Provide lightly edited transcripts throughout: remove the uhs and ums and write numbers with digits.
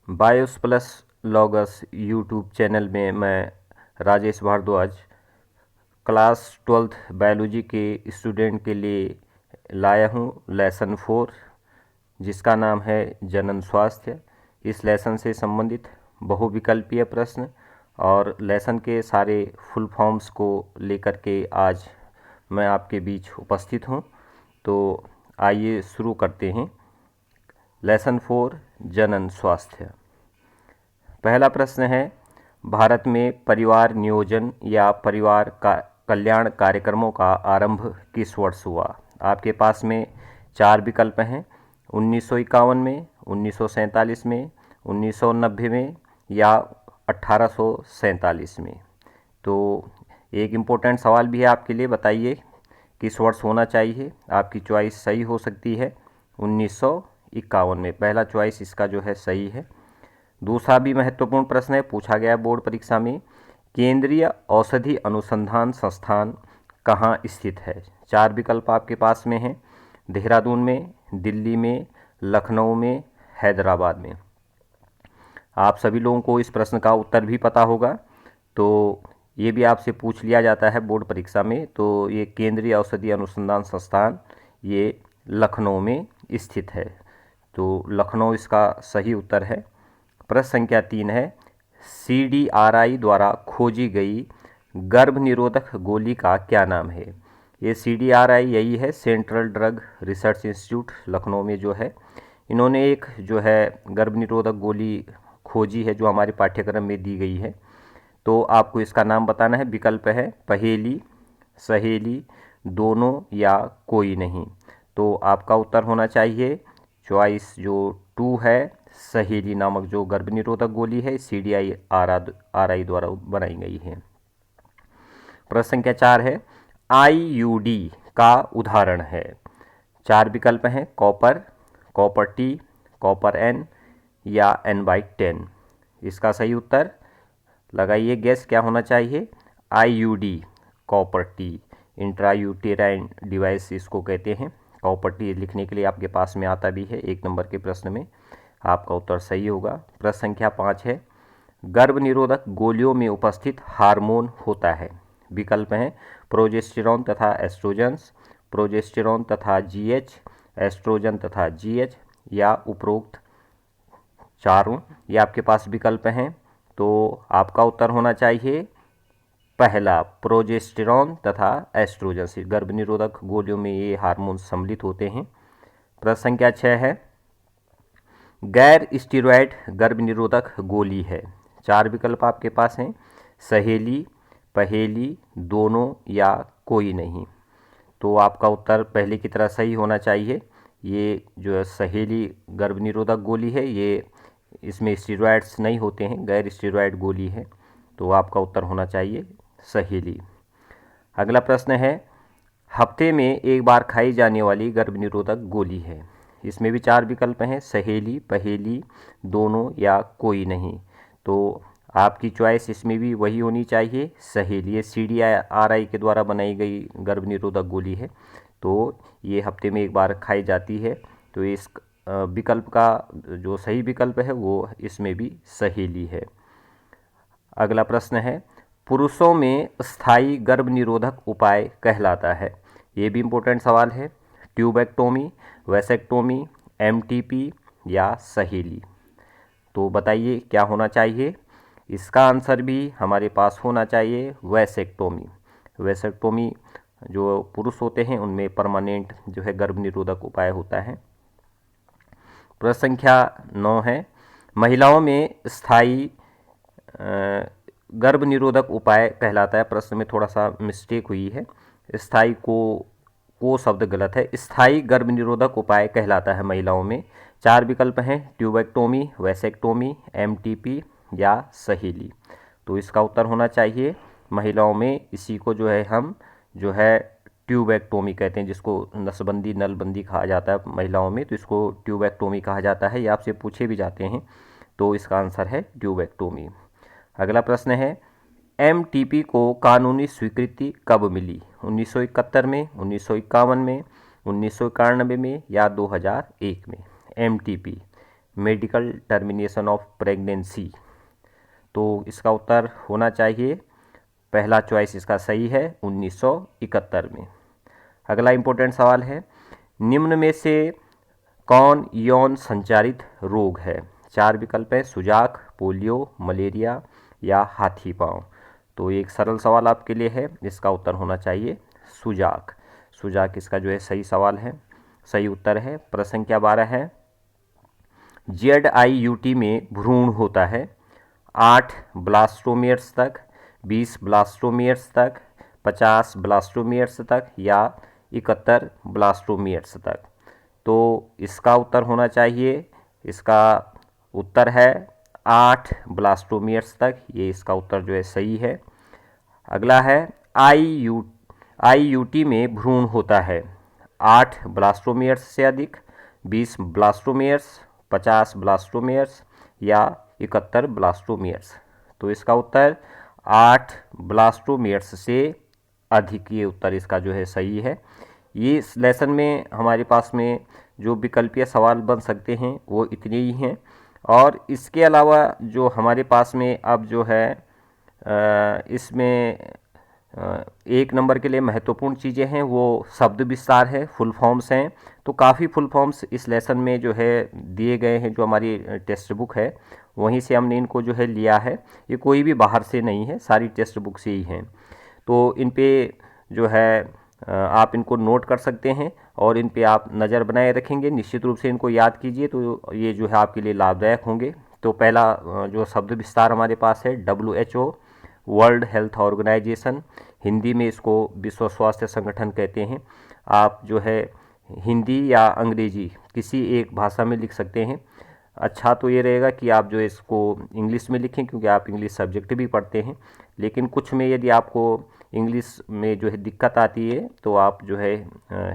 BIOS plus logs YouTube channel में मैं Rajesh Bhardwaj class 12th biology के स्टूडेंट के लिए लाया हूँ लेसन 4, जिसका नाम है जनन स्वास्थ्य। इस लेसन से संबंधित बहुविकल्पीय प्रश्न और लेसन के सारे फुल फॉर्म्स को लेकर के आज मैं आपके बीच उपस्थित हूँ। तो आइए शुरू करते हैं। लेसन 4 जनन स्वास्थ्य। पहला प्रश्न है, भारत में परिवार नियोजन या परिवार का कल्याण कार्यक्रमों का आरंभ किस वर्ष हुआ? आपके पास में 4 विकल्प हैं, 1951 में, 1947 में, 1990 में या 1847 में। तो एक इम्पोर्टेंट सवाल भी है आपके लिए, बताइए किस वर्ष होना चाहिए। आपकी चॉइस सही हो सकती है 1951 में, पहला चॉइस इसका जो है सही है। दूसरा भी महत्वपूर्ण प्रश्न है, पूछा गया बोर्ड परीक्षा में, केंद्रीय औषधि अनुसंधान संस्थान कहाँ स्थित है? 4 विकल्प आपके पास में हैं, देहरादून में, दिल्ली में, लखनऊ में, हैदराबाद में। आप सभी लोगों को इस प्रश्न का उत्तर भी पता होगा, तो ये भी आपसे पूछ लिया जाता है बोर्ड परीक्षा में। तो ये केंद्रीय औषधि अनुसंधान संस्थान ये लखनऊ में स्थित है, तो लखनऊ इसका सही उत्तर है। प्रश्न संख्या 3 है, CDRI द्वारा खोजी गई गर्भ निरोधक गोली का क्या नाम है? ये CDRI यही है, central drug research institute Lucknow में जो है, इन्होंने एक जो है गर्भ निरोधक गोली खोजी है जो हमारे पाठ्यक्रम में दी गई है। तो आपको इसका नाम बताना है। विकल्प है पहेली, सहेली, दोनों या कोई नहीं। तो आपका उत्तर होना चाहिए चॉइस जो 2 है, सहेली नामक जो गर्भ निरोधक गोली है CDRI द्वारा बनाई गई है। प्रश्न संख्या 4 है, IUD का उदाहरण है? 4 विकल्प हैं, copper, copper T, copper N या N/10। इसका सही उत्तर लगाइए, गैस क्या होना चाहिए? IUD copper T, intrauterine device इसको कहते हैं। कॉपर टी लिखने के लिए आपके पास में आता भी है 1 नंबर के प्रश्न में, आपका उत्तर सही होगा। प्रश्न संख्या 5 है, गर्भ निरोधक गोलियों में उपस्थित हार्मोन होता है? विकल्प हैं प्रोजेस्टेरॉन तथा एस्ट्रोजेंस, प्रोजेस्टेरॉन तथा GH, एस्ट्रोजन तथा GH या उपरोक्त चारों। ये आपके पास विकल्प हैं, तो आपका उत्तर होना चाहिए पहला, प्रोजेस्टेरॉन तथा एस्ट्रोजन। गर्भ निरोधक गोलियों में ये हार्मोन सम्मिलित होते हैं। प्रश्न संख्या 6 है, गैर स्टेरॉयड गर्भ निरोधक गोली है? 4 विकल्प आपके पास हैं, सहेली, पहेली, दोनों या कोई नहीं। तो आपका उत्तर पहले की तरह सही होना चाहिए। ये जो है सहेली गर्भ निरोधक गोली है, ये इसमें स्टेरॉयड्स नहीं होते हैं, गैर स्टेरॉयड गोली है। तो आपका उत्तर होना चाहिए सहेली। अगला प्रश्न है, हफ्ते में एक बार खाई जाने वाली गर्भ निरोधक गोली है? इसमें भी 4 विकल्प हैं, सहेली, पहेली, दोनों या कोई नहीं। तो आपकी चॉइस इसमें भी वही होनी चाहिए, सहेली। ये CDRI के द्वारा बनाई गई गर्भ निरोधक गोली है, तो ये हफ्ते में एक बार खाई जाती है। तो इस विकल्प का जो सही विकल्प है वो इसमें भी सहेली है। अगला प्रश्न है, पुरुषों में स्थायी गर्भ निरोधक उपाय कहलाता है? ये भी इम्पोर्टेंट सवाल है, ट्यूबेक्टोमी, वैसेक्टोमी, MTP या सहेली। तो बताइए क्या होना चाहिए? इसका आंसर भी हमारे पास होना चाहिए वैसेक्टोमी। वैसेक्टोमी जो पुरुष होते हैं उनमें परमानेंट जो है गर्भ निरोधक उपाय होता है। प्रश्न संख्या 9 है, महिलाओं में स्थायी गर्भ निरोधक उपाय कहलाता है? प्रश्न में थोड़ा सा मिस्टेक हुई है, स्थायी को शब्द गलत है, स्थायी गर्भ निरोधक उपाय कहलाता है महिलाओं में। 4 विकल्प हैं, ट्यूबेक्टोमी, वैसेक्टोमी, MTP या सहेली। तो इसका उत्तर होना चाहिए महिलाओं में, इसी को जो है हम जो है ट्यूबेक्टोमी कहते हैं, जिसको नसबंदी नलबंदी कहा जाता है महिलाओं में, तो इसको ट्यूबेक्टोमी कहा जाता है। ये आपसे पूछे भी जाते हैं, तो इसका आंसर है ट्यूबेक्टोमी। अगला प्रश्न है, MTP को कानूनी स्वीकृति कब मिली? 1971 में, 1951 में, 1991 में या 2001 में? MTP medical termination of pregnancy. तो इसका उत्तर होना चाहिए, पहला चॉइस इसका सही है 1971 में। अगला इम्पोर्टेंट सवाल है, निम्न में से कौन यौन संचारित रोग है? 4 विकल्प है, सुजाक, पोलियो, मलेरिया या हाथी पांव। तो एक सरल सवाल आपके लिए है, इसका उत्तर होना चाहिए सुजाक। सुजाक इसका जो है सही सवाल है, सही उत्तर है। प्रश्न संख्या 12 है, ZIUT में भ्रूण होता है 8 ब्लास्टोमियर्स तक, 20 ब्लास्टोमियर्स तक, 50 ब्लास्टोमियर्स तक या 71 ब्लास्टोमियर्स तक। तो इसका उत्तर होना चाहिए, इसका उत्तर है 8 ब्लास्टोमियर्स तक, ये इसका उत्तर जो है सही है। अगला है, IUT में भ्रूण होता है 8 ब्लास्टोमियर्स से अधिक, 20 ब्लास्टोमियर्स, 50 ब्लास्टोमियर्स या 71 ब्लास्टोमियर्स। तो इसका उत्तर 8 ब्लास्टोमियर्स से अधिक, ये उत्तर इसका जो है सही है। ये इस लेसन में हमारे पास में जो विकल्पीय सवाल बन सकते हैं वो इतने ही हैं, और इसके अलावा जो हमारे पास में अब जो है इसमें 1 नंबर के लिए महत्वपूर्ण चीज़ें हैं वो शब्द विस्तार है, फुल फॉर्म्स हैं। तो काफ़ी फुल फॉर्म्स इस लेसन में जो है दिए गए हैं, जो हमारी टेक्स्ट बुक है वहीं से हमने इनको जो है लिया है, ये कोई भी बाहर से नहीं है, सारी टेक्स्ट बुक से ही हैं। तो इन पे जो है आप इनको नोट कर सकते हैं और इन पे आप नज़र बनाए रखेंगे, निश्चित रूप से इनको याद कीजिए, तो ये जो है आपके लिए लाभदायक होंगे। तो पहला जो शब्द विस्तार हमारे पास है WHO, world health organization, Hindi में इसको विश्व स्वास्थ्य संगठन कहते हैं। आप जो है हिंदी या अंग्रेजी किसी एक भाषा में लिख सकते हैं। अच्छा तो ये रहेगा कि आप जो इसको इंग्लिश में लिखें, क्योंकि आप इंग्लिश सब्जेक्ट भी पढ़ते हैं, लेकिन कुछ में यदि आपको इंग्लिश में जो है दिक्कत आती है तो आप जो है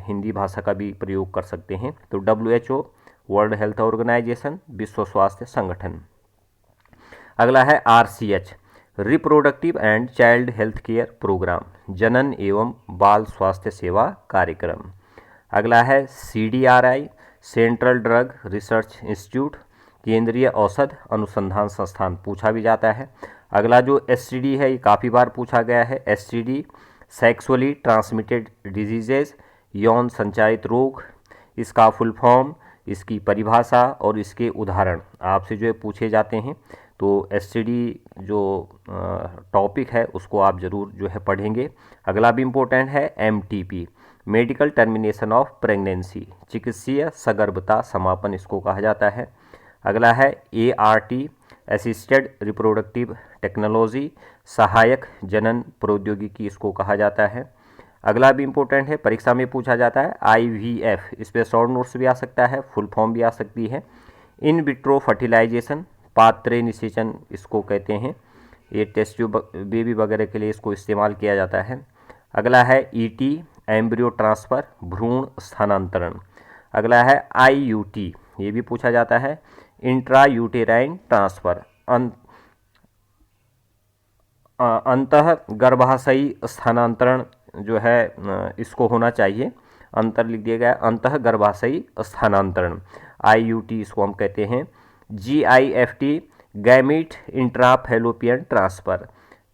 हिंदी भाषा का भी प्रयोग कर सकते हैं। तो WHO, वर्ल्ड हेल्थ ऑर्गेनाइजेशन, विश्व स्वास्थ्य संगठन। अगला है RCH, reproductive and child health care programme, जनन एवं बाल स्वास्थ्य सेवा कार्यक्रम। अगला है CDRI, central drug research institute, केंद्रीय औषध अनुसंधान संस्थान, पूछा भी जाता है। अगला जो STD है, ये काफ़ी बार पूछा गया है। STD, सेक्सुअली ट्रांसमिटेड डिजीजेज, यौन संचारित रोग। इसका फुल फॉर्म, इसकी परिभाषा और इसके उदाहरण आपसे जो है पूछे जाते हैं। तो STD जो टॉपिक है उसको आप ज़रूर जो है पढ़ेंगे। अगला भी इम्पोर्टेंट है MTP, medical termination of pregnancy, चिकित्सीय सगर्भता समापन इसको कहा जाता है। अगला है ART, असिस्टेड रिप्रोडक्टिव टेक्नोलॉजी, सहायक जनन प्रौद्योगिकी इसको कहा जाता है। अगला भी इम्पोर्टेंट है, परीक्षा में पूछा जाता है IVF, इस पर शॉर्ट नोट्स भी आ सकता है, फुल फॉर्म भी आ सकती है। इन विट्रो फर्टिलाइजेशन, पात्रे निषेचन इसको कहते हैं, ये टेस्ट ट्यूब बेबी वगैरह के लिए इसको इस्तेमाल किया जाता है। अगला है ET, एम्ब्रियो ट्रांसफ़र, भ्रूण स्थानांतरण। अगला है IUT, ये भी पूछा जाता है, इंट्रा यूटेराइन ट्रांसफ़र, अंतः गर्भाशयी स्थानांतरण जो है इसको होना चाहिए, अंतर लिख दिया गया, अंतः गर्भाशयी स्थानांतरण, IUT इसको हम कहते हैं। GIFT, गैमीट इंट्राफैलोपियन ट्रांसफ़र,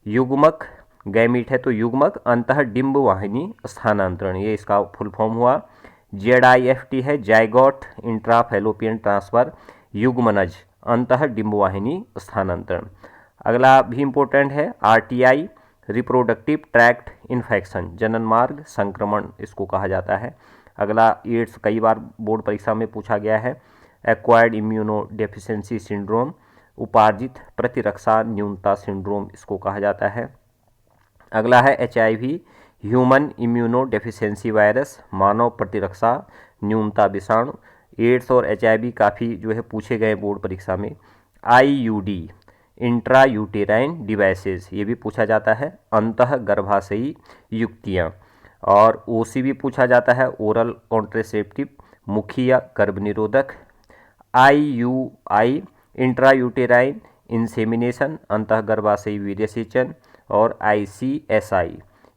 युग्मक, गैमीट है तो युग्मक, अंतः डिंब वाहिनी स्थानांतरण, ये इसका फुल फॉर्म हुआ। ZIFT है, जाइगोट इंट्राफैलोपियन ट्रांसफ़र, युग्मनज, अंतः डिंब वाहिनी स्थानांतरण। अगला भी इम्पोर्टेंट है RTI, रिप्रोडक्टिव ट्रैक्ट इन्फेक्शन, जनन मार्ग संक्रमण इसको कहा जाता है। अगला एड्स, कई बार बोर्ड परीक्षा में पूछा गया है। एक्वायर्ड इम्यूनो डेफिशिएंसी सिंड्रोम, उपार्जित प्रतिरक्षा न्यूनता सिंड्रोम इसको कहा जाता है। अगला है HIV, human immuno deficiency virus, मानव प्रतिरक्षा न्यूनता विषाणु। एड्स और HIV काफ़ी जो है पूछे गए बोर्ड परीक्षा में। IUD, इंट्रा यूटेराइन डिवाइसेस, ये भी पूछा जाता है, अंतः गर्भाशयी युक्तियाँ। और OC भी पूछा जाता है, ओरल कॉन्ट्रासेप्टिव, मुखी या गर्भ निरोधक। IUI, इंट्रा यूटेराइन इंसेमिनेशन, अंतः गर्भाशयी वीर्यसेचन। और ICSI,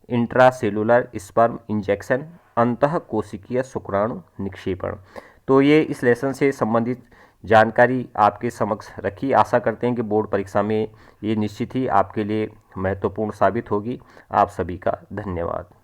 इंट्रासेलुलर स्पर्म इंजेक्शन, अंतः कोशिकीय शुक्राणु निक्षेपण। तो ये इस लेसन से संबंधित जानकारी आपके समक्ष रखी। आशा करते हैं कि बोर्ड परीक्षा में ये निश्चित ही आपके लिए महत्वपूर्ण साबित होगी। आप सभी का धन्यवाद।